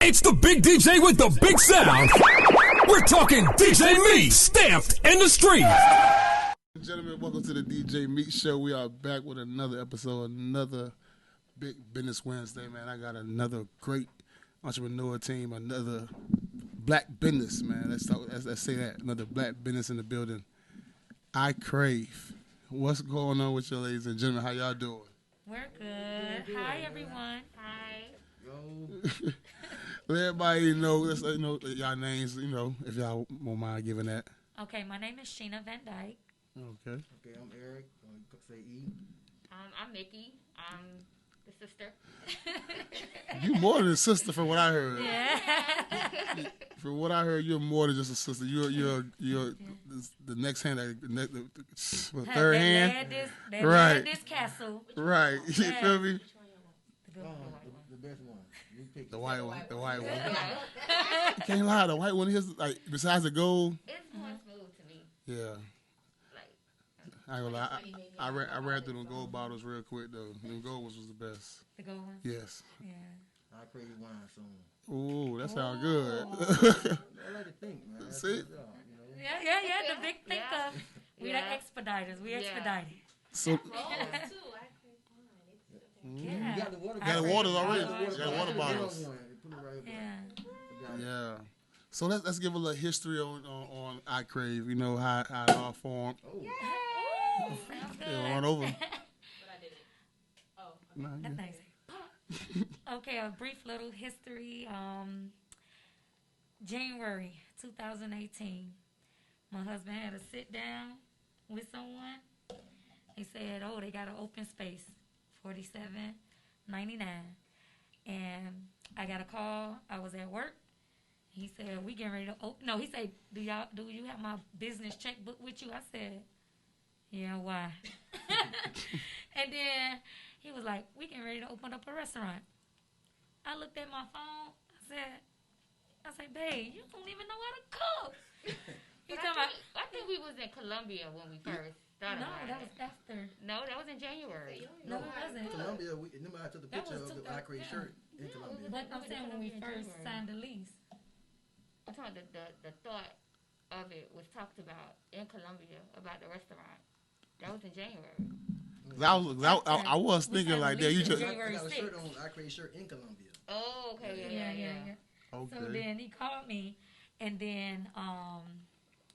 It's the big DJ with the big sound. We're talking DJ Meat, stamped in the street. Gentlemen, welcome to the DJ Meat Show. We are back with another episode, another Big Business Wednesday, man. I got another great entrepreneur team, another black business, man. Let's say that. Another black business in the building. iKrave. What's going on with you, ladies and gentlemen? How y'all doing? We're good. Hi, everyone. Hi. Yo. Let everybody know, let's know y'all names, if y'all won't mind giving that. Okay, my name is Sheena Van Dyke. Okay. Okay, I'm Eric. Say E. I'm Mickey. I'm the sister. You more than a sister, from what I heard. Yeah. From what I heard, you're more than just a sister. You're the next hand, the third hand. Right. Led this castle. Right. You feel me? The best one. You pick the white one. The white one. You can't lie. The white one is like, besides the gold. It's more smooth to me. Yeah. I ain't gonna lie. I ran through them gold bottles real quick though. Them gold ones was the best. The gold one? Yes. Yeah. iKrave wine soon. Ooh, that sounds good. I like to think, man. See? Yeah. The big thinker. We the expediters. We expedited. So. Yeah. You got the water. Got the waters already. You got water bottles. Yeah. So let's give a little history on iKrave. You know how it all formed. Oh. Sounds good. It'll run over. But I did it. Oh. No, That's nice. Okay, a brief little history. January 2018, my husband had a sit down with someone. They said, "Oh, they got an open space, $47.99," and I got a call. I was at work. He said, "We getting ready to open." No, he said, "Do you have my business checkbook with you?" I said, "Yeah, why?" And then he was like, "We getting ready to open up a restaurant." I looked at my phone. I said, "Babe, you don't even know how to cook." I think we was in Columbia when we first started. No, that was after. No, that was in January. No, it wasn't. Columbia, remember I took the picture of the iKrave shirt in Columbia. But I'm saying when we first signed the lease. I'm talking the thought of it was talked about in Columbia about the restaurant. That was in January. I was thinking like that. You just I got a shirt on iKrave shirt in Columbia. Oh, okay, yeah. okay. So then he called me, and then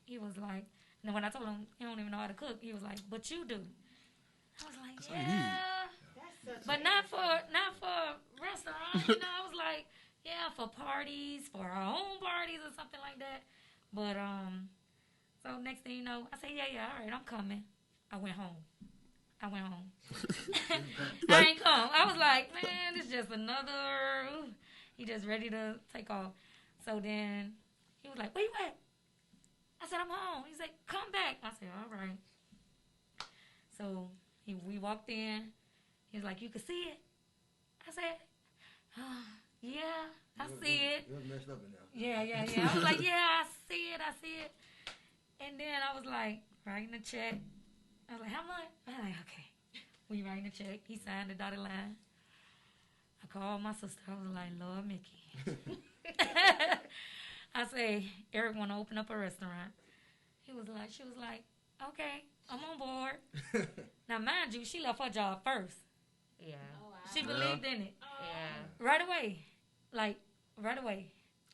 he was like, and when I told him he don't even know how to cook, he was like, "But you do." I was like, "Yeah, but not for restaurant." I was like, "Yeah, for parties, for our own parties or something like that." But so next thing you know, I said, "Yeah, all right, I'm coming." I went home. I ain't come. I was like, "Man, it's just another." He just ready to take off. So then he was like, "Where you at?" I said, "I'm home." He's like, "Come back." I said, "All right." So we walked in. He was like, "You can see it?" I said, "Oh, yeah, I see it." It was messed up in there. Yeah. I was like, "Yeah, I see it." And then I was like, writing the check. I was like, "How much?" I was like, "Okay." We writing the check. He signed the dotted line. I called my sister. I was like, "Lord, Mickey." I say, "Eric want to open up a restaurant." She was like, "Okay, I'm on board." Now, mind you, she left her job first. Yeah. Oh, wow. She believed in it. Yeah. Right away.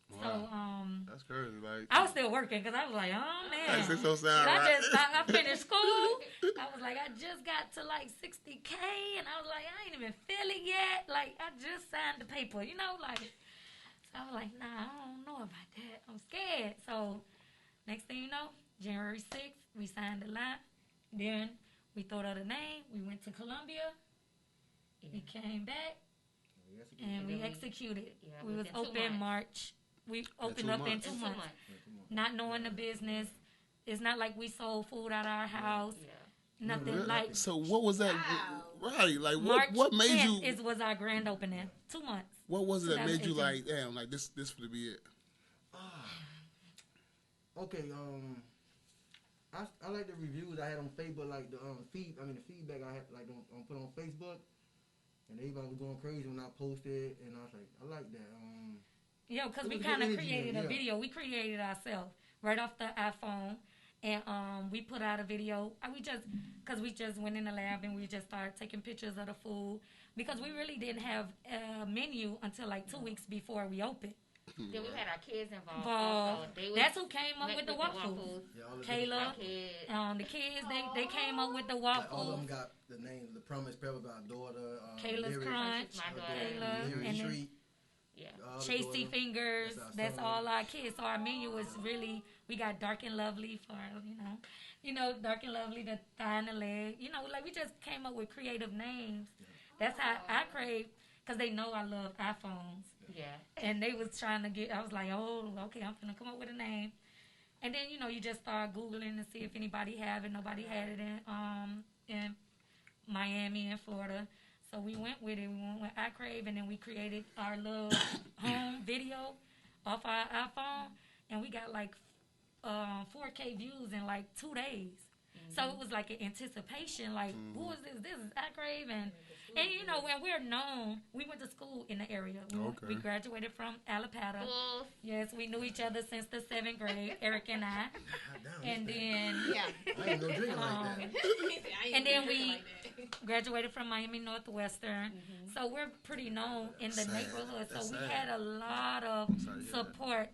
Wow. So, that's crazy. Like, I was still working because I was like, "Oh, man." That's so sad, right? I finished school. I was like, I just got to like 60K, and I was like, I ain't even feel it yet. Like, I just signed the paper, like. So I was like, nah, I don't know about that. I'm scared. So next thing you know, January 6th, we signed the lot. Then we thought of the name. We went to Columbia. Yeah. We came back, and we executed. Yeah, we was open March. We opened up in 2 months. Not knowing the business. It's not like we sold food out of our house. Yeah. Nothing like. So what was that? Wow. Right, like what made 10th you? It was our grand opening. 2 months. What was it that made you like, damn, like this would be it? Okay, I like the reviews I had on Facebook, like the feedback I had like on put on Facebook, and everybody was going crazy when I posted, and I was like, I like that. Yeah, because we It was kind of good energy, created a yeah. video. We created ourselves right off the iPhone, and we put out a video. Because we just went in the lab and we just started taking pictures of the food because we really didn't have a menu until like 2 weeks before we opened. Then we had our kids involved. Involved. Also. They That's who came up with the waffles. Yeah, all the Kayla, kids. the kids, they came up with the Like, all of waffles. them got the name. The Promise Pebble got daughter. Kayla's Lyric, Crunch, My daughter. Kayla, Lyric and then Street. Yeah. all the Chasey daughter. Fingers. That's That's our all our kids. So our menu was really, we got Dark and Lovely for, Dark and Lovely, the thigh and the leg. Like we just came up with creative names. That's how iKrave, because they know I love iPhones. Yeah. And they was trying to I was like, oh, okay, I'm going to come up with a name. And then, you just start Googling to see if anybody have it. Nobody had it in Miami and Florida. So we went with it. We went with iKrave, and then we created our little home video off our iPhone. And we got like 4K views in like 2 days. So it was like an anticipation, like, who is this? This is iKrave. And when we're known, we went to school in the area. We graduated from Alapata. Yes, we knew each other since the 7th grade, Eric and I. And then, I ain't no drinking like that. and then we graduated from Miami Northwestern. So we're pretty known in the neighborhood. So we had a lot of support,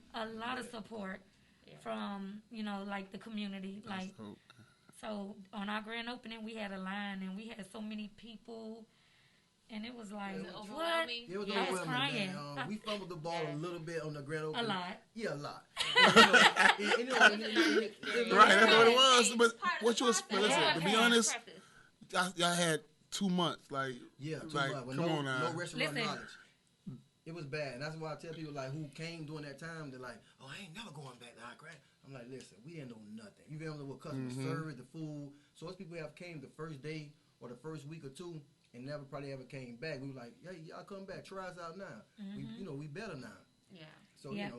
from, like the community. Like, so on our grand opening, we had a line and we had so many people. And it was like, what? It was I was overwhelming, crying. man. We fumbled the ball a little bit on the grand A opening. lot. Yeah, a lot. Right, that's what it was. But what you was, but listen, to be honest, y'all had 2 months. Like, Yeah, too like, much. With come no, on now. no restaurant Listen. knowledge. It was bad. And that's why I tell people like who came during that time, they're like, oh, I ain't never going back to iKrave. I'm like, listen, we didn't know nothing. You remember what customer service, the food. So those people have came the first day or the first week or two and never probably ever came back. We were like, hey, y'all come back, try us out now. We better now. Yeah. So Yeah.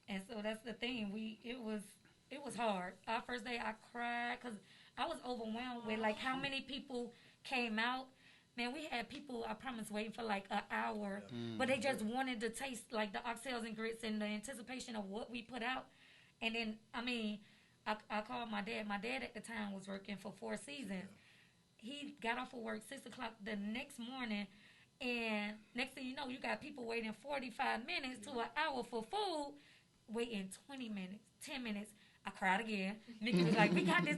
And so that's the thing. It was hard. Our first day, I cried because I was overwhelmed with like how many people came out. Man, we had people, I promise, waiting for like an hour, but they just wanted to taste like the oxtails and grits and the anticipation of what we put out. And then, I called my dad. My dad at the time was working for Four Seasons. He got off of work 6 o'clock the next morning, and next thing you know, you got people waiting 45 minutes to an hour for food, waiting 20 minutes, 10 minutes. I cried again. Mickey was like, we got this.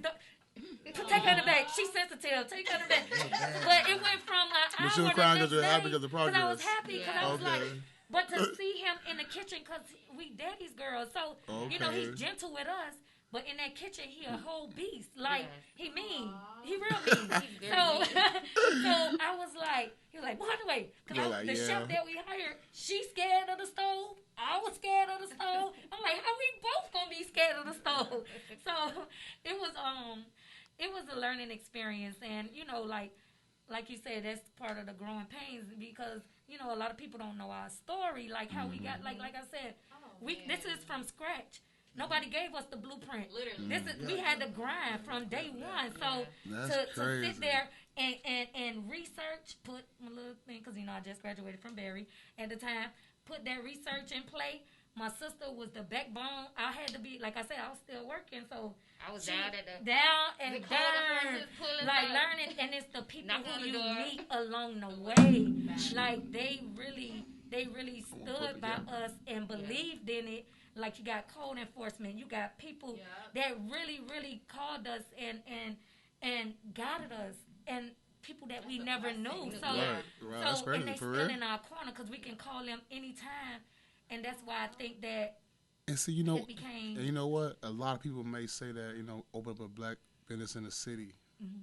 Take her in the back. She's sensitive. Take her in the back. But it went from an hour But you were the crying next because you're happy day, because of progress. I was happy because I was like, Okay. but to see him in the kitchen, because we daddy's girls, so, he's gentle with us. But in that kitchen, he a whole beast. Like, he mean. He real mean. So I was like, he was like, by the way, because the chef that we hired, she scared of the stove. I was scared of the stove. I'm like, how we both gonna be scared of the stove? So it was a learning experience, and like you said, that's part of the growing pains because a lot of people don't know our story, like how we got like I said, this is from scratch. Nobody gave us the blueprint. Literally. We had to grind from day one. So to sit there and research, put my little thing, because I just graduated from Barry at the time, put that research in play. My sister was the backbone. I had to be, like I said, I was still working, so I was down at the corner, like learning, and it's the people who you meet along the way. Like they really stood by us and believed in it. Like you got code enforcement, you got people that really called us and guided us, and people that we never knew. So That's crazy, and they for still real. in our corner because we can call them anytime, and that's why I think that. And see, it became. and you know what? A lot of people may say that open up a black business in the city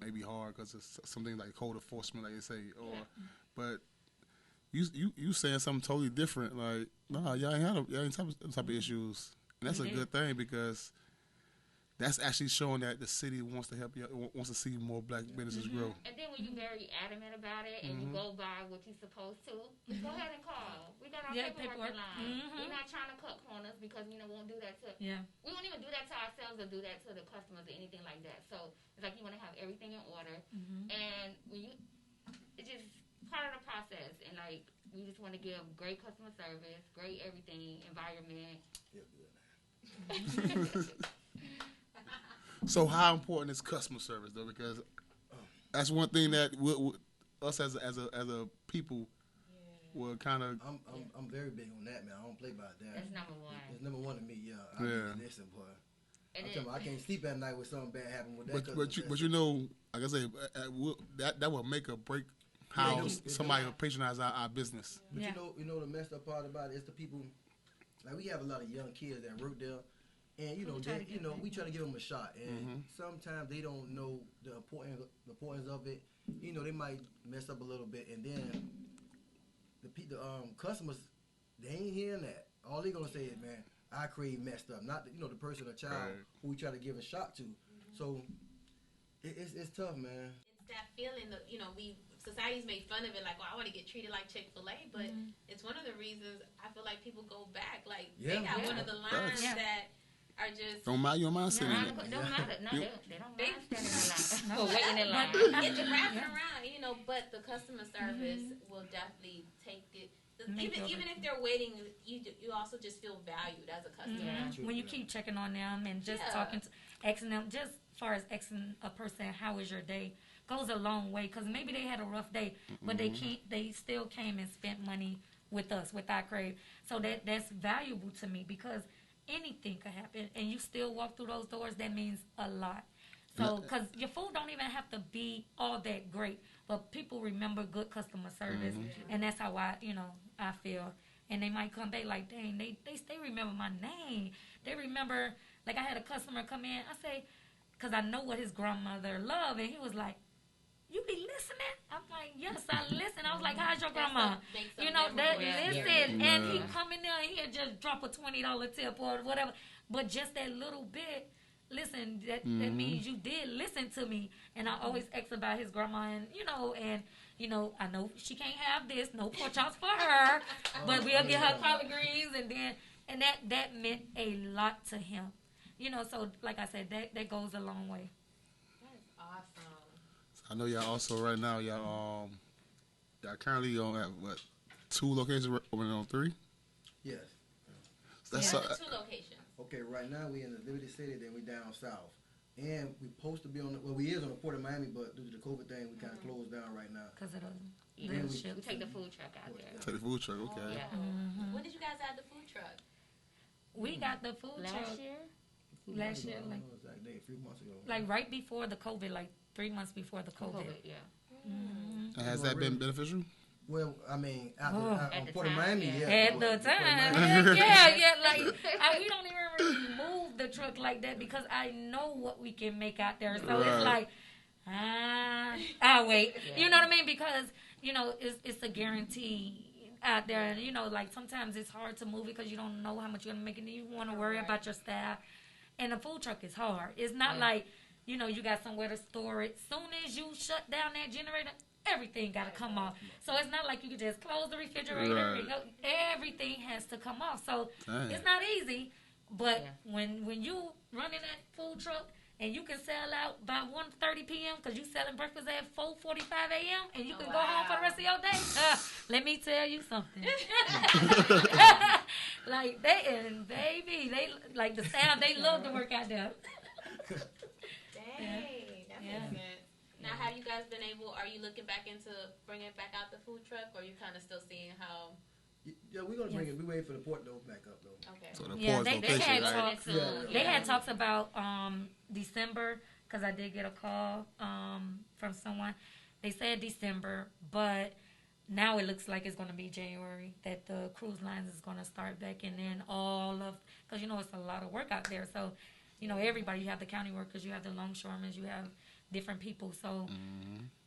may be hard because it's something like code enforcement, like they say, but. You saying something totally different. Like, nah, y'all ain't type of issues. And that's a good thing because that's actually showing that the city wants to help you, wants to see more black businesses grow. And then when you're very adamant about it and you go by what you're supposed to, go ahead and call. We got our paperwork in line. We're not trying to cut corners because we won't do that to. Yeah. We won't even do that to ourselves or do that to the customers or anything like that. So it's like you want to have everything in order, and when it just part of the process, and like we just want to give great customer service, great everything, environment. So how important is customer service though? Because that's one thing that us as a people will kind of. I'm very big on that, man. I don't play by that. That's number one. It's number one to me. Yeah. Listen, boy. I can't sleep at night with something bad happen with that. But you know, like I say, that will make or break how somebody will patronize our business. But you know the messed up part about it is the people. Like we have a lot of young kids that work there, and we try to give them a shot, and sometimes they don't know the importance of it. You know, they might mess up a little bit, and then the customers, they ain't hearing that. All they gonna say is, man, iKrave messed up. Not the person or child who we try to give a shot to. So it's tough, man. It's that feeling that society's made fun of it, like, oh, I want to get treated like Chick-fil-A, but it's one of the reasons I feel like people go back. Like they got one of the lines that are just don't mind your mind sitting in it. Don't matter. No, they don't mind standing in line. Waiting in line. It's wrapping around, but the customer service will definitely take it. Even if they're waiting, you also just feel valued as a customer. When you keep checking on them and just asking them, just as far as asking a person, how was your day, goes a long way. Because maybe they had a rough day, but they still came and spent money with us, with iKrave. So that's valuable to me because anything could happen, and you still walk through those doors. That means a lot. So, because your food don't even have to be all that great, but people remember good customer service, and that's how I feel. And they might come back like, dang, they remember my name. They remember, like I had a customer come in. I say, because I know what his grandmother loved, and he was like, you be listening? I'm like, yes, I listen. I was like, how's your grandma? Listen. And he come in there and he'll just drop a $20 tip or whatever. But just that little bit, listen, that means you did listen to me. And I always ask about his grandma, and I know she can't have this, no pork chops for her, but we'll get her collard greens, and that meant a lot to him. So like I said, that goes a long way. That's awesome. I know y'all also right now y'all currently on at what 2 locations, opening on 3. Yes. That's 2 locations. Okay, right now we in the Liberty City, then we down south, and we supposed to be on we is on the Port of Miami, but due to the COVID thing, we kind of closed down right now. Because of we take the food truck out there. Take the food truck, okay. Yeah. When did you guys add the food truck? We got the food truck last year, like 3 months ago. Like right before the COVID, like 3 months before the COVID. Has that been beneficial? Well, I mean, on Port of Miami, At the time, like we don't even really move the truck like that because I know what we can make out there. So it's like, I'll wait. Yeah. You know what I mean? Because it's a guarantee out there, and like sometimes it's hard to move because you don't know how much you're gonna make, and you want to worry about your staff. And the food truck is hard. It's not like you got somewhere to store it. Soon as you shut down that generator, everything got to come off. So it's not like you can just close the refrigerator. Everything has to come off. So it's not easy. But when you running that food truck and you can sell out by 1:30 p.m. because you selling breakfast at 4:45 a.m. and you can go home for the rest of your day, let me tell you something. Like they like the staff, they love to work out there. Dang, that makes sense. Now, have you guys been are you looking back into bringing back out the food truck, or are you kind of still seeing how? Yeah, we're going to bring it. We're waiting for the port to open back up, though. Okay. So they had talks about December, because I did get a call from someone. They said December, but now it looks like it's going to be January, that the cruise lines is going to start back, and then because it's a lot of work out there. So, everybody, you have the county workers, you have the longshoremen, you have different people, so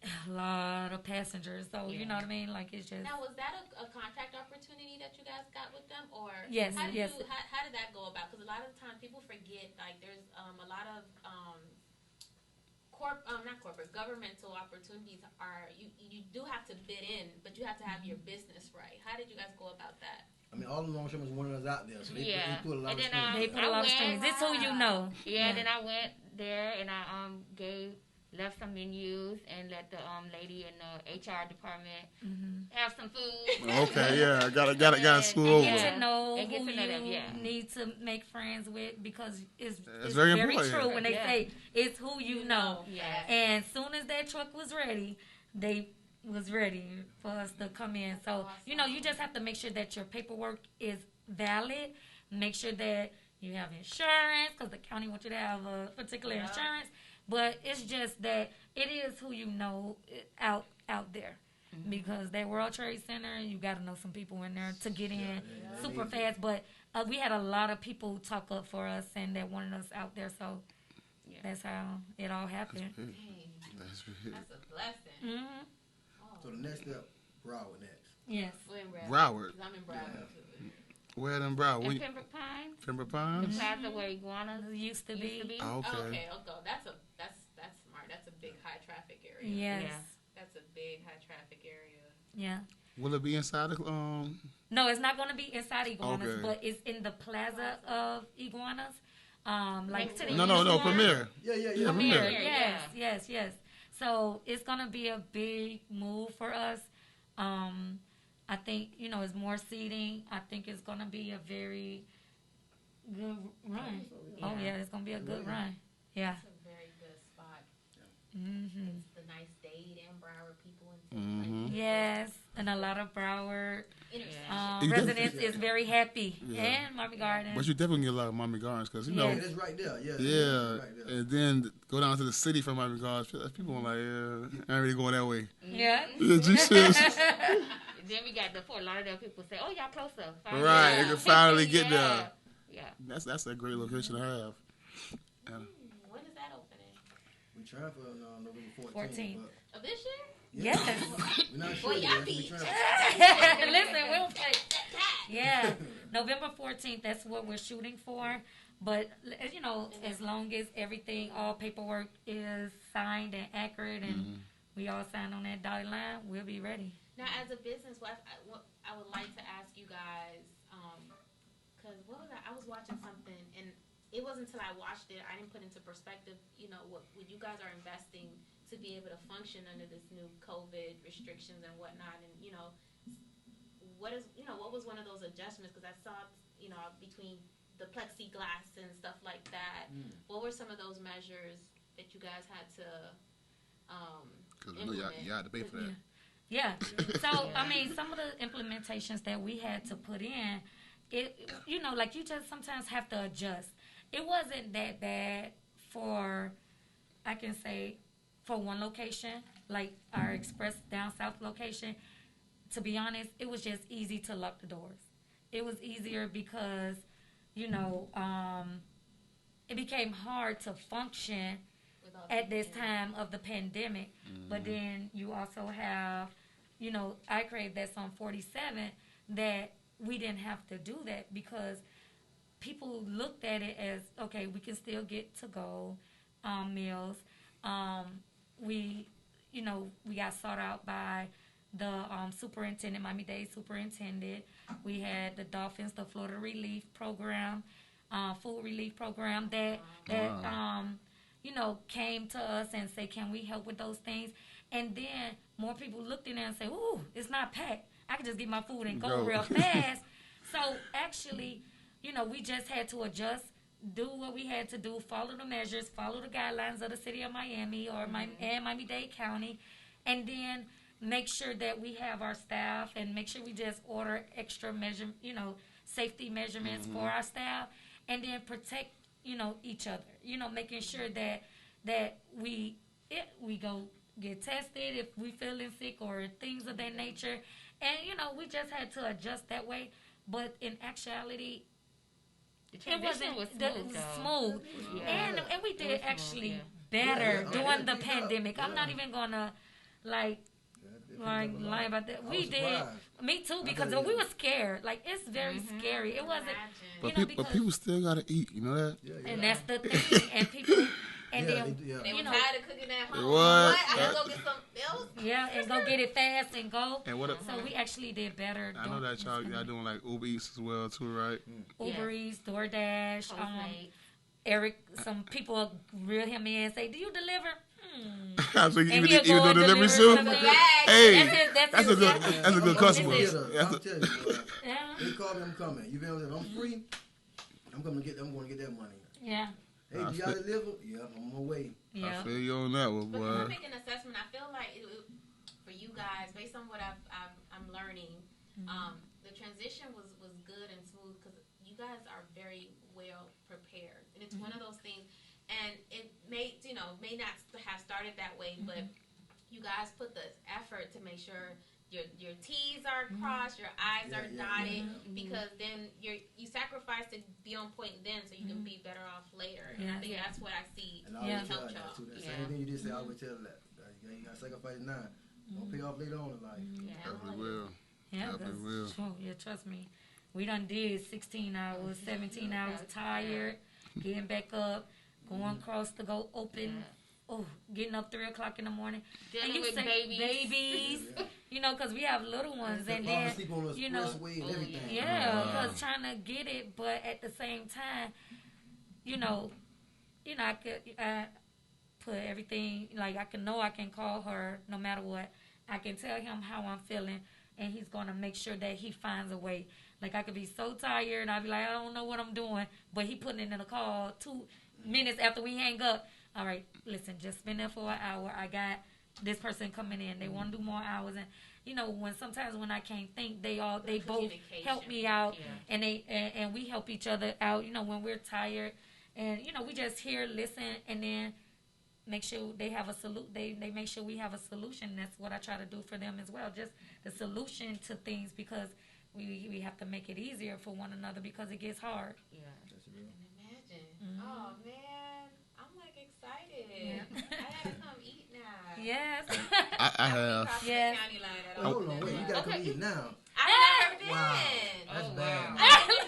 a lot of passengers. So you know what I mean? Like it's just. Now, was that a contract opportunity that you guys got with them, or yes? How did that go about? Because a lot of the time people forget, like there's a lot of governmental opportunities are you do have to bid in, but you have to have your business right. How did you guys go about that? I mean, all the longshoremen wanted us out there, so they put a lot of strings. They put a lot of strings. It's who you know. Yeah, then I went there and I gave left some menus and let the lady in the HR department have some food. Okay, yeah, gotta school over. Get to know and who them, you need to make friends with, because it's very true important. when they say it's who you know. Yeah. And as soon as that truck was ready, they was ready for us to come in. So, you just have to make sure that your paperwork is valid. Make sure that you have insurance, because the county wants you to have a particular insurance. But it's just that it is who you know out there. Because that World Trade Center, you got to know some people in there to get in super fast. But we had a lot of people talk up for us and that wanted us out there. So that's how it all happened. That's a blessing. Mm-hmm. So the next step, Broward next. Yes. We're in Broward. I'm in Broward. Where in Broward? In Pembroke Pines. Pembroke Pines? The plaza where iguanas used to be. Oh, okay. That's smart. That's a big high traffic area. Yes. Yeah. That's a big high traffic area. Yeah. Will it be inside the No, it's not going to be inside Iguanas, Okay. but it's in the plaza of Iguanas. Like to the No, Premier. Yeah. Premier. Yes. So it's going to be a big move for us. I think, it's more seating. I think it's going to be a very good run. Yeah. Oh, yeah, it's going to be a good run. Yeah. It's a very good spot. Mm-hmm. It's the nice Dade and Broward people and Yes, and a lot of Broward You residents is very happy. Yeah. And Mommy Garden. But you definitely get a lot of Mommy Gardens, because, Yeah, it's right there. Yeah. Yeah, Right there. and then go down to the city from Miami Gardens. People are like, I ain't really going that way. Yeah. Yeah, Jesus. Then we got the Fort Lauderdale people say, "Oh, y'all closer." Right, they can finally get there. Yeah. That's a great location to have. Yeah. when is that opening? We trying for November 14th. Of this year? Yes. We're not sure Boy, yet. y'all We be- trying. Listen, we'll play. Yeah. November 14th, that's what we're shooting for. But, as long as everything, all paperwork is signed and accurate and we all sign on that dotted line, we'll be ready. Now, as a business wife, I would like to ask you guys, because I was watching something, and it wasn't until I watched it, I didn't put into perspective, what you guys are investing to be able to function under this new COVID restrictions and whatnot, and, what was one of those adjustments? Because I saw, between the plexiglass and stuff like that, what were some of those measures that you guys had to Because implement? you had to pay for that. Yeah. So, some of the implementations that we had to put in, like you just sometimes have to adjust. It wasn't that bad for one location, like our Express Down South location. To be honest, it was just easy to lock the doors. It was easier because, it became hard to function at this time of the pandemic. But then you also have, iKrave that's on 47, that we didn't have to do that because people looked at it as, okay, we can still get to-go meals. We got sought out by the superintendent, Miami-Dade superintendent. We had the Dolphins, the Florida Relief Program, food relief program that came to us and say, can we help with those things? And then more people looked in there and said, ooh, it's not packed. I can just get my food and go real fast. So actually, we just had to adjust, do what we had to do, follow the measures, follow the guidelines of the city of Miami or Miami-Dade County, and then make sure that we have our staff and make sure we just order extra safety measurements for our staff, and then protect, each other, making sure that we go get tested if we feeling sick or things of that nature. And, we just had to adjust that way. But in actuality, it wasn't smooth. Yeah. And we did actually better during the pandemic. I'm not even going to, lie about that. We did. Me too, because we were scared. Like, it's very scary. It wasn't, But people still got to eat, you know that? And that's the thing. And people... And then, they were tired of cooking at home. What? I can go get some bills. Yeah, and go get it fast and go. And so we actually did better. I know that y'all doing like Uber Eats as well too, right? Uber Eats, DoorDash. Eric, some people reel him in and say, do you deliver? So even though delivery soon. Hey, that's a good customer. I'll tell you, boy. They call me, I'm coming. You feel me? If I'm free, I'm going to get that money. Yeah. Hey, do y'all deliver? Yeah, I'm on my way. I feel you on that one, boy. But to make an assessment, I feel like for you guys, based on what I'm learning, the transition was good and smooth because you guys are very well prepared, and it's one of those things. And it may not have started that way, but you guys put the effort to make sure your T's are crossed, your I's are dotted, because then you sacrifice to be on point then, so you can be better off later. And I think that's what I see helped y'all. Same thing you just said. I always tell that you got to sacrifice now. Don't pay off later on in life. Definitely will. Yeah, that's true. Yeah, trust me. We done did 16 hours, 17 hours, tired, getting back up. Going across to go open, getting up 3 o'clock in the morning. Dealing with babies. You know, because we have little ones, and then, you know, because trying to get it, but at the same time, you know, I could put everything, like I can call her no matter what. I can tell him how I'm feeling, and he's going to make sure that he finds a way. Like I could be so tired, and I'll be like, I don't know what I'm doing, but he putting it in a call 2 minutes after we hang up. All right, listen, just spend there for an hour. I got this person coming in. They want to do more hours, and you know, sometimes when I can't think, they both help me out, and and we help each other out. You know, when we're tired, and you know, we just hear, listen, and then make sure they have a They make sure we have a solution. That's what I try to do for them as well. Just the solution to things, because we have to make it easier for one another because it gets hard. Yeah. Imagine. Oh man, I'm like excited. Yeah. I gotta come eat now. Yes. I have. Yes. Hold on, wait. You gotta come eat now. I've never been. Wow.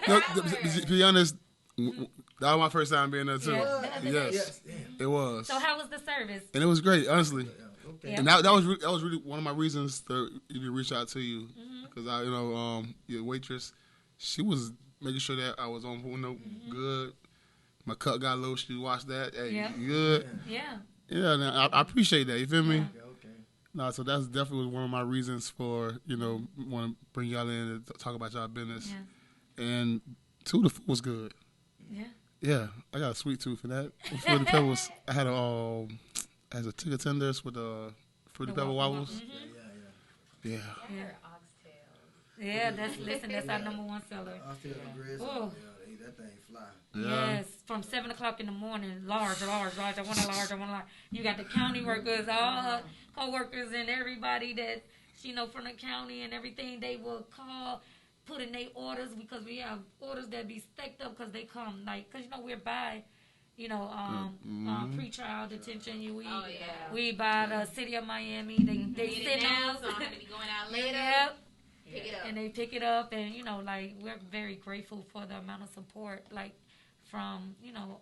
That's bad. To be honest, that was my first time being there too. Yes. It was. So how was the service? And it was great, honestly. Okay. And that was really one of my reasons to even reach out to you, because your waitress, she was making sure that I was on good. My cut got low. She watched that. Hey, you good? Yeah. Yeah. Now, I appreciate that. You feel me? Okay. No, so that's definitely one of my reasons for want to bring y'all in to talk about y'all business. Yeah. And two, the food was good. Yeah. Yeah, I got a sweet tooth for that. Fruity Pebbles. I had a chicken tenders with Fruity Pebble wobbles. Yeah. Yeah, that's our number one seller. Oh. That thing fly. Yeah. Yes, from 7 o'clock in the morning, large. I want a large. You got the county workers, all her co-workers and everybody that, from the county and everything, they will call, put in their orders, because we have orders that be stacked up because they come, because, we're by, pre-trial detention. We by the city of Miami. They send us. So I'm going to be going out later. Pick it up. And they pick it up, and we're very grateful for the amount of support, from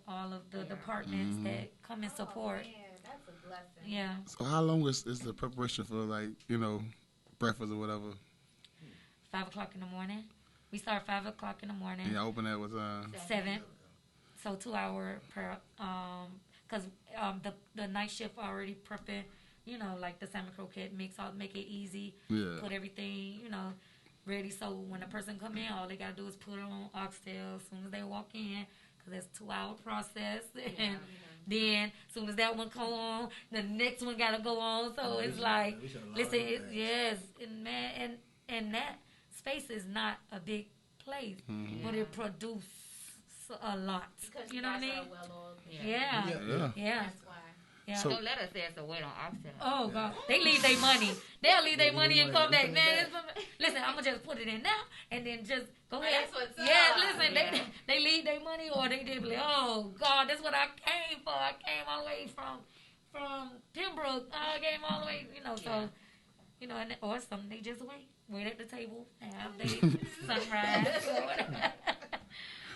all of the departments that come and support. Yeah, that's a blessing. Yeah. So how long is the preparation for breakfast or whatever? 5 o'clock in the morning. We start 5 o'clock in the morning. Yeah, open at what 7. So 2 hour per because the night shift already prepping. The salmon croquette mix, I'll make it easy. Yeah. Put everything, ready. So when a person come in, all they got to do is put it on oxtail as soon as they walk in, because that's a 2-hour process. And then as soon as that one come on, the next one got to go on. So it's listen, yes. And man, and that space is not a big place, but it produces a lot. Because you know what I mean? Yeah. That's why. Yeah. So don't let us say it's a wait on oxtail. Oh, God. They leave their money. They'll leave their money and come back. Man, listen, I'm going to just put it in now and then just go ahead. That's what's up. Yeah, listen, they leave their money, or they did like, oh, God, that's what I came for. I came all the way from Pembroke. I came all the way, so, and, or some, they just wait at the table and have their sunrise or whatever.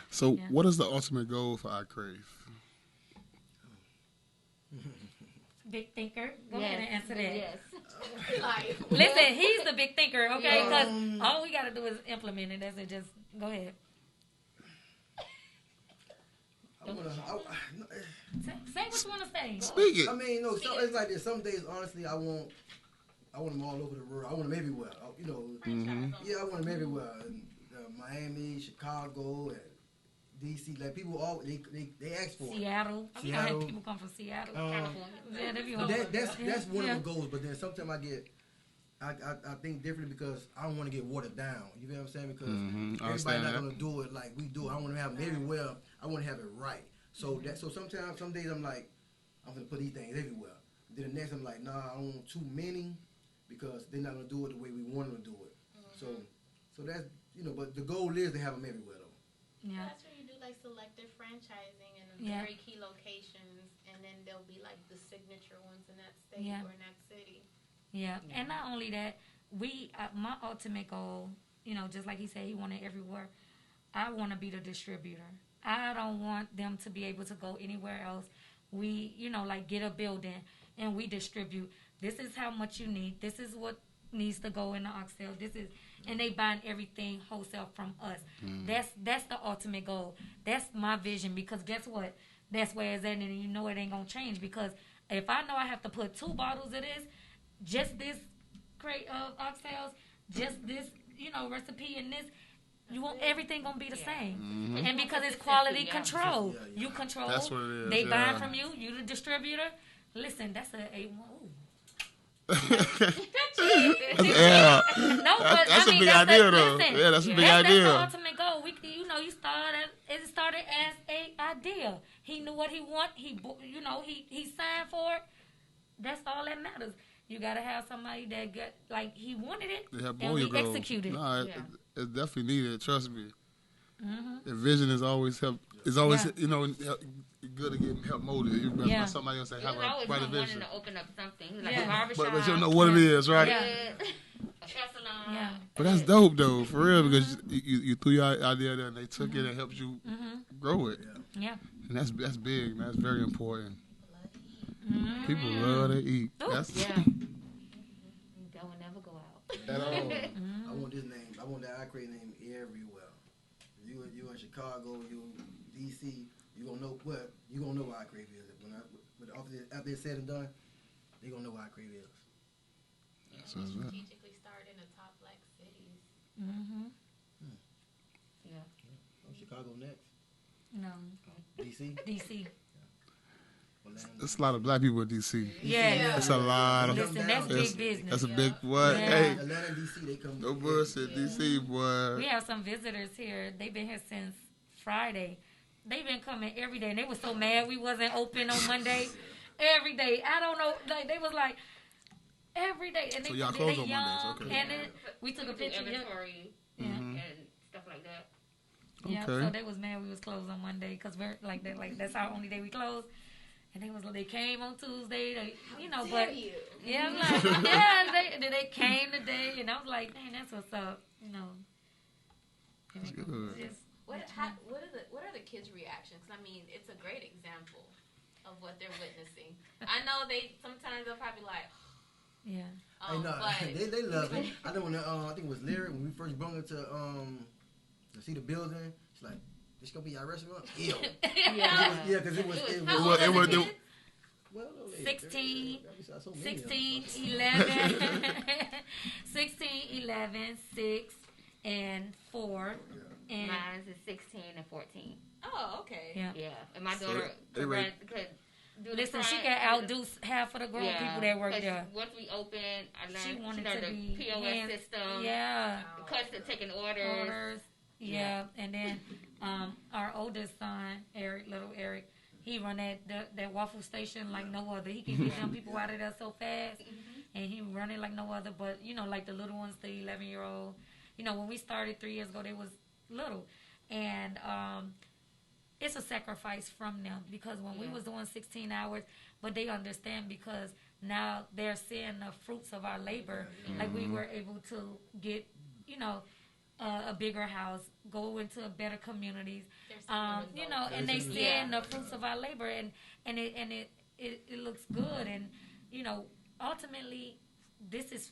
So what is the ultimate goal for iKrave? Big thinker. Go ahead and answer that. Yes. Listen, he's the big thinker, okay? Because all we got to do is implement it. That's it. Just go ahead. Say what you want to say. Speak it. I mean, no, so it's like this. Some days, honestly, I want them all over the world. I want them everywhere. You know, yeah, I want them everywhere. And, Miami, Chicago, and DC. Like people all they ask for Seattle. I had people come from Seattle. California. That's one of the goals. But then sometimes I think differently because I don't want to get watered down. You know what I'm saying? Because everybody's not gonna do it like we do. I want to have them everywhere. I want to have it right. So sometimes some days I'm like, I'm gonna put these things everywhere. Then the next I'm like, nah, I don't want too many because they're not gonna do it the way we want them to do it. So that's but the goal is to have them everywhere though. Yeah. That's where you do like selective franchising and very key locations, and then there'll be like the signature ones in that state or in that city. Yeah, and not only that, my ultimate goal, just like he said, he wanted everywhere. I want to be the distributor. I don't want them to be able to go anywhere else. We, like get a building and we distribute. This is how much you need. This is what needs to go in the oxtail. And they buying everything wholesale from us. That's the ultimate goal. That's my vision because guess what? That's where it's at, and it ain't gonna change because if I know I have to put 2 bottles of this, just this crate of oxtails, just this, recipe and this, you want everything gonna be the same. And because it's quality control, you control. That's what it is. They buying from you. You the distributor. Listen, that's a A1. Yeah. No, but That's I mean, a big idea, though. Listen, Yeah, that's a big that's idea. That's the ultimate goal. You it started as a idea. He knew what he want. He signed for it. That's all that matters. You gotta have somebody that got like he wanted it and we executed. No, it's definitely needed. Trust me. The vision is always help. It's always good to get help molded. By somebody else that have a brighter vision. To open up something like a barbershop, but you don't know what it is, right? Yeah. But that's dope though, for real, because you threw your idea there and they took it and helped you grow it. Yeah. And that's big, man. That's very important. People love to eat. That's that will never go out. At all. I want this name. I want that iKrave name everywhere. You in Chicago, you in DC, you gonna know what iKrave is. After it's said and done, they gonna know what iKrave is. Strategically start in the top black cities. Yeah. Chicago next. No. DC. There's a lot of black people in DC. Yeah. That's a lot of. Listen, that's big business. That's a big what? Yeah. Hey, Atlanta and DC, they come. no bullshit, DC boy. We have some visitors here. They've been here since Friday. They've been coming every day, and they were so mad we wasn't open on Monday. Every day, I don't know. Like they was like every day, and so y'all closed on Mondays, okay? And then we took a picture. Inventory and stuff like that. Yeah, Okay. so they was mad we was closed on Monday because we're like that. Like that's our only day we closed. And they came on Tuesday. But yeah, I'm like they came today, and I was like, dang, that's what's up. That's good. What are the kids' reactions? I mean, it's a great example of what they're witnessing. I know sometimes they'll probably like, yeah. They love it. I know when I think it was Larry when we first brought her to see the building. She's like, "This gonna be our restaurant?" Ew. Because it was 16, 11, 6, and 4. And mine is 16 and 14. Oh, okay. Yeah. And my daughter could do listen, she can outdo half of the grown people that work there. Once we opened, I learned she wanted to the be POS system. Yeah. Custom taking orders. Yeah. And then our oldest son, little Eric, he run that waffle station like no other. He can get them people out of there so fast, and he run it like no other. But like the little ones, the 11-year-old. When we started 3 years ago, they was little, and it's a sacrifice from them because when we was doing 16 hours, but they understand because now they're seeing the fruits of our labor. Like we were able to get, a bigger house, go into better communities, and they seeing the fruits of our labor, and it looks good, and ultimately this is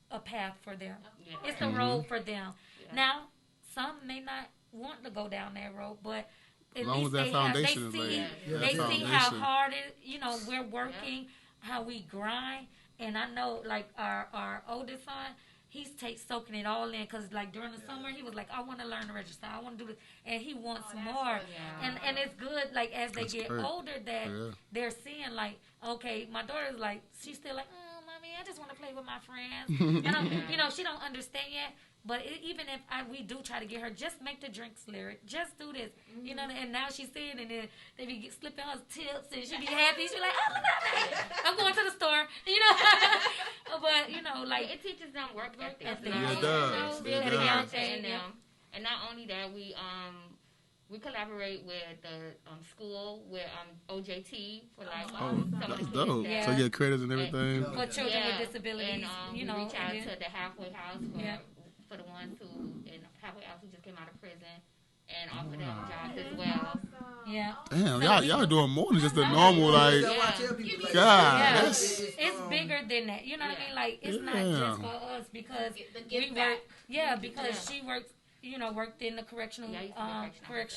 a path for them. It's a road for them. Now, some may not want to go down that road, but at long least as that they foundation have, is they laid. see, Yeah, they that see how foundation. hard we're working, how we grind. And I know, like, our oldest son, he's soaking it all in, because, like, during the summer, he was like, I want to learn to register. I want to do this. And he wants more. And it's good, like, as they get older, that they're seeing, like, okay, my daughter's like, she's still like, Mommy, I just want to play with my friends. And, she don't understand yet. But even if we do try to get her, just make the drinks lyric. Just do this. And now she's seeing it, and then they be slipping her tips, and she be happy. She be like, oh, look at that. I'm going to the store. But, like. It teaches them work ethic. Yeah, it does. And not only that, we collaborate with the school with OJT for like that's dope. Yeah. So you get credits and everything for children with disabilities. And we reach out to the halfway house for the ones who in halfway house who just came out of prison and offer them jobs as well. Yeah. Damn, y'all doing more than just the normal God. It's bigger than that. You know what I mean? Like, it's not just for us because we work. Yeah, because she works. Worked in the correction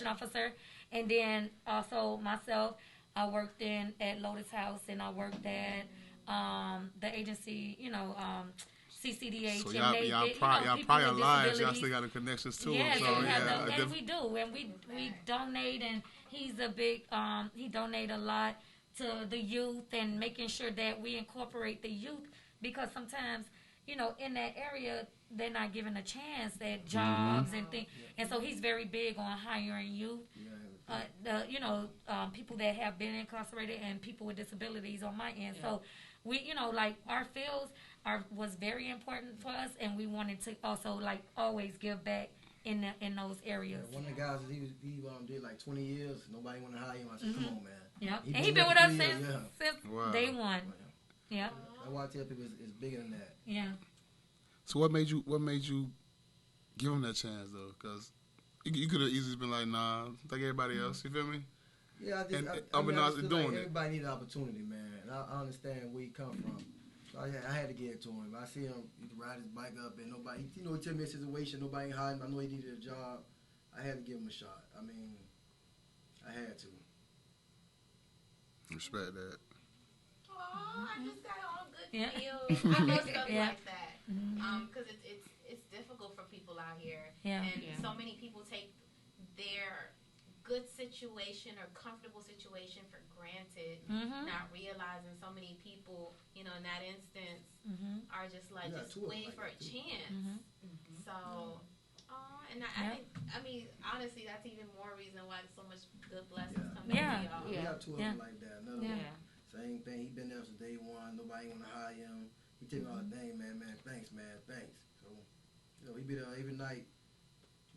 officer, and then also myself, I worked at Lotus House, and I worked at the agency, CCDH. So y'all probably alive. Y'all still got the connections too. Yeah, so and we do, and we donate, and he's a big he donate a lot to the youth and making sure that we incorporate the youth, because sometimes in that area they're not given a chance at jobs and things, and so he's very big on hiring youth. People that have been incarcerated and people with disabilities on my end. So we, like, our fields was very important for us, and we wanted to also, like, always give back in those areas. One of the guys, he did like 20 years. Nobody want to hire him. I said, come on, man. Yeah, and he been with us since day one. Yeah. That's why I tell people it's bigger than that. Yeah. So what made you give him that chance though? Because you could have easily been like, nah, like everybody else. You feel me? Yeah, everybody need an opportunity, man. And I understand where he come from. So I had to get it to him. I see him, he ride his bike up, and nobody, he tell me a situation, nobody ain't hiring him. I know he needed a job. I had to give him a shot. I mean, I had to. Respect that. Oh, I just got all good feels. I love stuff like that. Because it's difficult for people out here. Yeah. And so many people take their good situation or comfortable situation for granted, not realizing so many people, in that instance, are just like just waiting for a chance. So, and I think, honestly, that's even more reason why so much good blessings come to y'all. We got two of them like that. Another one, same thing. He been there since day one. Nobody want to hire him. He tell me all the thing, man, thanks, man, thanks. So, he be there every night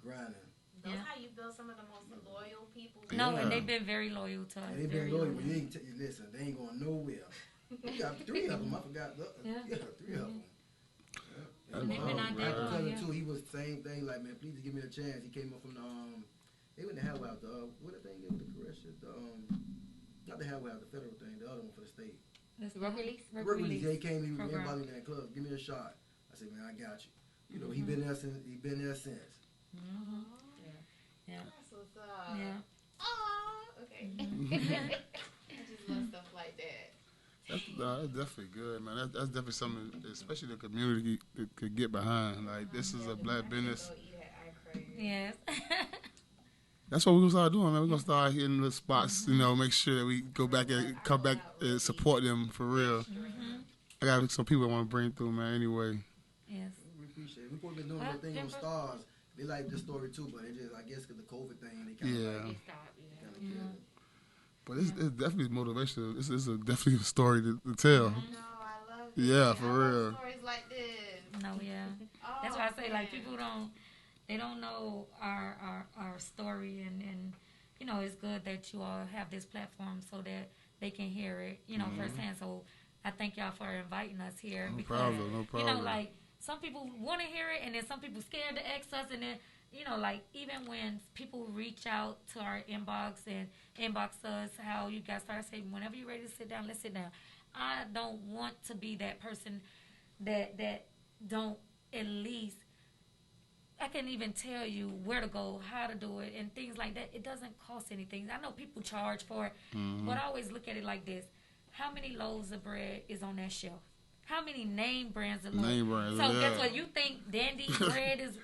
grinding. That's how you build some of the most loyal people. No, and they've been very loyal to us. They've been loyal, but listen, they ain't going nowhere. We got 3 of them. I forgot. 3 of them. And they've been out there long, too. He was the same thing. Like, man, please give me a chance. He came up from the they went to Hell out what the thing is, the correction, not the Hell out, the federal thing, the other one for the state. Work release. Yeah, he came. Everybody in that club. Give me a shot. I said, man, I got you. He been there since. Yeah. That's what's up. Yeah. Oh, okay. I just love stuff like that. That's definitely good, man. That's definitely something, especially the community could get behind. Like, this is a black business. Yes. That's what we're going to start doing, man. We're going to start hitting the spots, make sure that we come back and support them for real. I got some people I want to bring through, man, anyway. Yes. We appreciate it. We've been doing a thing on Stars. They like this story too, but it just, I guess, because the COVID thing, they kind of stopped. But it's definitely motivational. This is definitely a story to tell. I know, I love it. Yeah, for real. Stories like this. No, yeah. That's why I say, like, people don't know our story, and it's good that you all have this platform so that they can hear it, firsthand. So I thank y'all for inviting us here. No problem. Like, some people want to hear it, and then some people scared to ask us, and then, like, even when people reach out to our inbox and inbox us how you guys start saying, whenever you're ready to sit down, let's sit down. I don't want to be that person that don't at least, I can even tell you where to go, how to do it, and things like that. It doesn't cost anything. I know people charge for it, but I always look at it like this. How many loaves of bread is on that shelf? How many name brands of loaves? Name brands, So yeah. guess what? You think Dandy bread is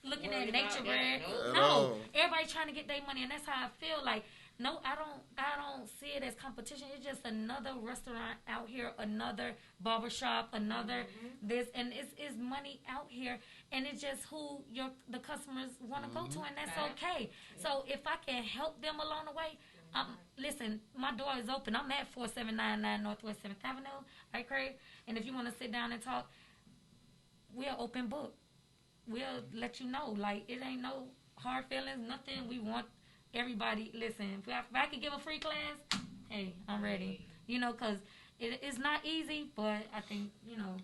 looking at nature bread? At No. all. Everybody trying to get their money, and that's how I feel. Like, no, I don't see it as competition. It's just another restaurant out here, another barbershop, another this, and it's money out here, and it's just who the customers want to go to, and that's okay. So if I can help them along the way, listen, my door is open. I'm at 4799 Northwest 7th Avenue, iKrave, and if you want to sit down and talk, we're open book. We'll let you know. Like, it ain't no hard feelings, nothing. We want everybody, listen, if I could give a free class, hey, I'm ready. You know, because it's not easy, but I think, you know,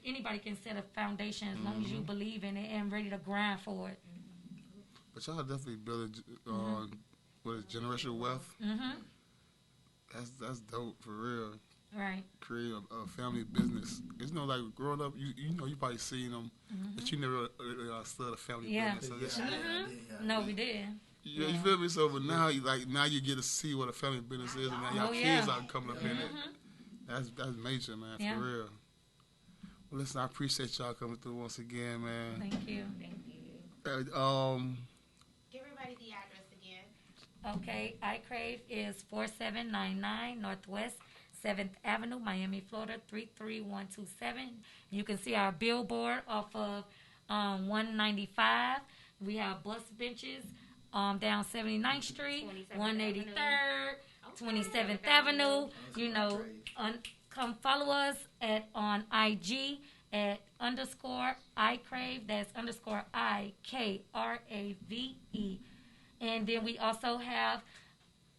anybody can set a foundation as long as you believe in it and ready to grind for it. But y'all definitely building what is generational wealth. That's dope for real. Right. Create a family business. It's no like growing up. You know you probably seen them, but you never started a family business. So No, we did. Yeah, you feel me? So, but now you get to see what a family business is, and now y'all kids are coming up in it. That's major, man, for real. Well, listen, I appreciate y'all coming through once again, man. Thank you. Give everybody the address again. Okay, iKrave is 4799 Northwest 7th Avenue, Miami, Florida, 33127. You can see our billboard off of 195. We have bus benches down 79th Street, 183rd, 27th Avenue. You know, come follow us on IG at _iKrave. That's _IKRAVE. And then we also have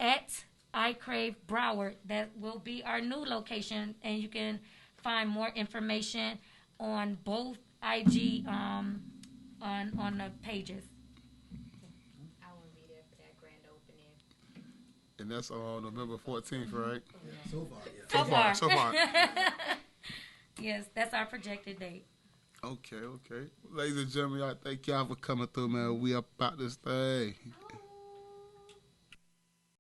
at iKrave Broward. That will be our new location, and you can find more information on both IG on the pages. I will be there for that grand opening. And that's on November 14th, right? Yeah, So far. Yes, that's our projected date. Okay. Ladies and gentlemen, y'all, thank y'all for coming through, man. We up about this thing.